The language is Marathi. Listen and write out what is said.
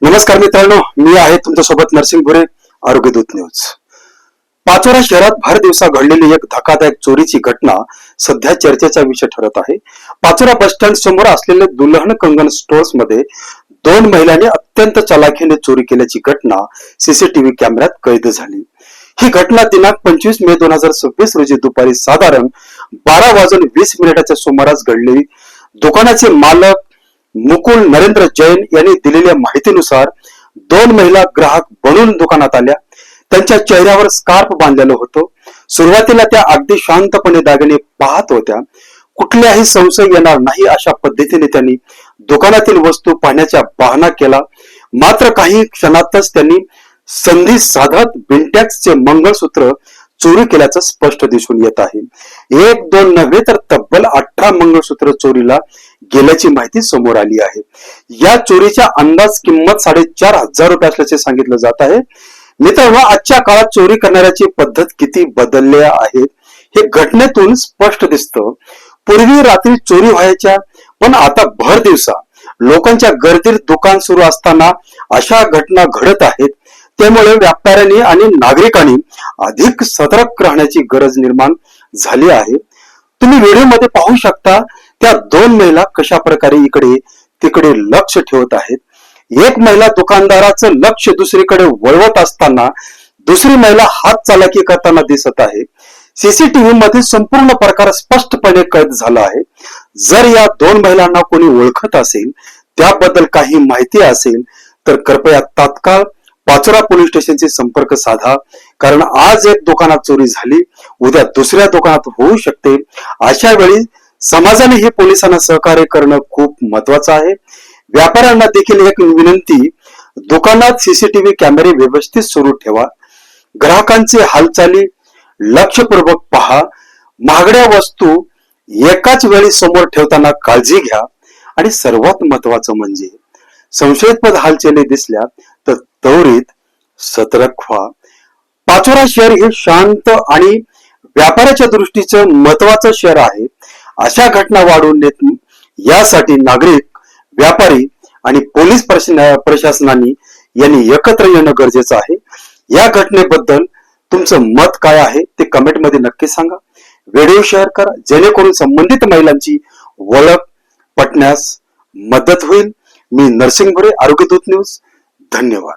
नमस्कार मित्रांनो, मी आहे तुमच्यासोबत नरसिंग भुरे, आरोग्य दूत न्यूज. पाचोरा शहरात भर दिवसा घडलेली एक धक्कादायक चोरीची घटना सध्या चर्चेचा विषय ठरत आहे. पाचोरा बस स्टँड समोर असलेले दुल्हन कंगन स्टोर्स मध्ये दोन महिलांनी अत्यंत चलाखीने चोरी केल्याची घटना सीसीटीव्ही कॅमेऱ्यात कैद झाली. ही घटना दिनांक 25 मे 2026 रोजी दुपारी साधारण 12:20 सुमारास घडली. दुकानाचे मालक मुकुल नरेंद्र जैन यांनी दिलेल्या माहितीनुसार दोन महिला ग्राहक बनून दुकानात आल्या. त्यांच्या चेहऱ्यावर स्कार्फ बांधलेलं होतं. सुरुवातीला त्या अगदी शांतपणे दागिने पाहत होत्या. कुठल्याही संशय येणार नाही अशा पद्धतीने त्यांनी दुकानातील वस्तू पाहण्याचा बहाणा केला. मात्र काही क्षणातच त्यांनी संधी साधत बिंटॅक्सचे मंगळसूत्र चोरी केल्याचं स्पष्ट दिसून येत आहे. एक दोन नव्हे तर तब्बल 18 मंगळसूत्र चोरीला गेल्याची माहिती समोर आली आहे. या चोरीच्या अंदाज किंमत 4,500 रुपये असल्याचे सांगितलं जात आहे. मित्रांनो, आजच्या काळात चोरी करणाऱ्याची पद्धत किती बदलल्या आहेत हे घटनेतून स्पष्ट दिसतं. पूर्वी रात्री चोरी व्हायच्या, पण आता भर दिवसा लोकांच्या गर्दीत दुकान सुरू असताना अशा घटना घडत आहेत. त्यामुळे व्यापाऱ्यांनी आणि नागरिकांनी अधिक सतर्क राहण्याची गरज निर्माण झाली आहे. तुम्ही व्हिडिओमध्ये पाहू शकता त्या दोन महिला कशा प्रकारे इकडे तिकडे लक्ष ठेवत आहेत. एक महिला दुकानदाराचं लक्ष दुसरीकडे वळवत असताना दुसरी महिला हात चालाकी करताना दिसत आहे. सीसीटीव्ही मध्ये संपूर्ण प्रकार स्पष्टपणे कैद झाला आहे. जर या दोन महिलांना कोणी ओळखत असेल, त्याबद्दल काही माहिती असेल तर कृपया तात्काळ पाचोरा पोलीस स्टेशनशी संपर्क साधा. कारण आज एक दुकानात चोरी झाली, उद्या दुसऱ्या दुकानात होऊ शकते. अशा वेळी समाजाने हे पोलिसांना सहकार्य करणं खूप महत्वाचं आहे. व्यापाऱ्यांना देखील एक विनंती, दुकानात सीसीटीव्ही कॅमेरे व्यवस्थित सुरू ठेवा. ग्राहकांचे हालचाली लक्षपूर्वक पहा. महागड्या वस्तू एकाच वेळी समोर ठेवताना काळजी घ्या. आणि सर्वात महत्वाचं म्हणजे संशयास्पद हालचाली दिसल्या तर त्वरित सतर्क व्हा. पाचोरा शहर हे शांत आणि व्यापाराच्या दृष्टीचं महत्वाचं शहर आहे. अशा घटना वाढू नयेत यासाठी नागरिक, व्यापारी आणि पोलीस प्रशासनाने यांनी एकत्र येणं गरजेचं आहे. या घटनेबद्दल तुमचं मत काय आहे ते कमेंट मध्ये नक्की सांगा. व्हिडिओ शेअर करा जेणेकरून संबंधित महिलांची ओळख पटण्यास मदत होईल. मी नरसिंग भुरे, आरोग्य दूत न्यूज. धन्यवाद.